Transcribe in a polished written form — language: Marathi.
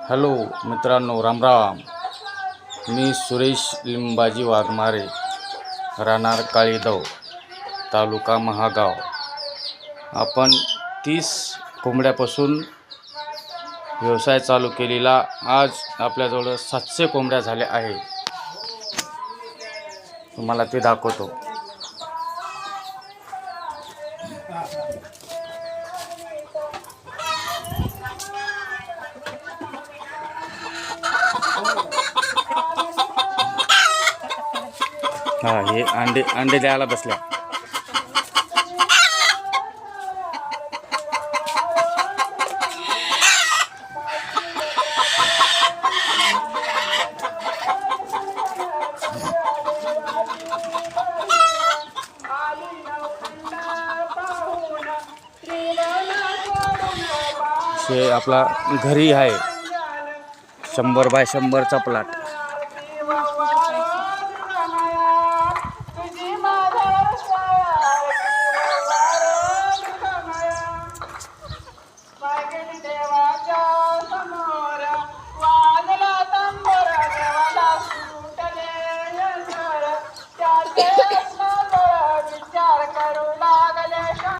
हॅलो मित्रांनो, रामराम. मी सुरेश लिंबाजी वाघमारे, राहणार काळीदव, तालुका महागाव. आपण 30 कोंबड्यापासून व्यवसाय चालू केलेला. आज आपल्याजवळ 700 कोंबड्या झाल्या आहे. तुम्हाला ते दाखवतो. हे अंडे द्यायला बसल्या. हे आपला घरी आहे 100 बाय 100चा प्लॉट.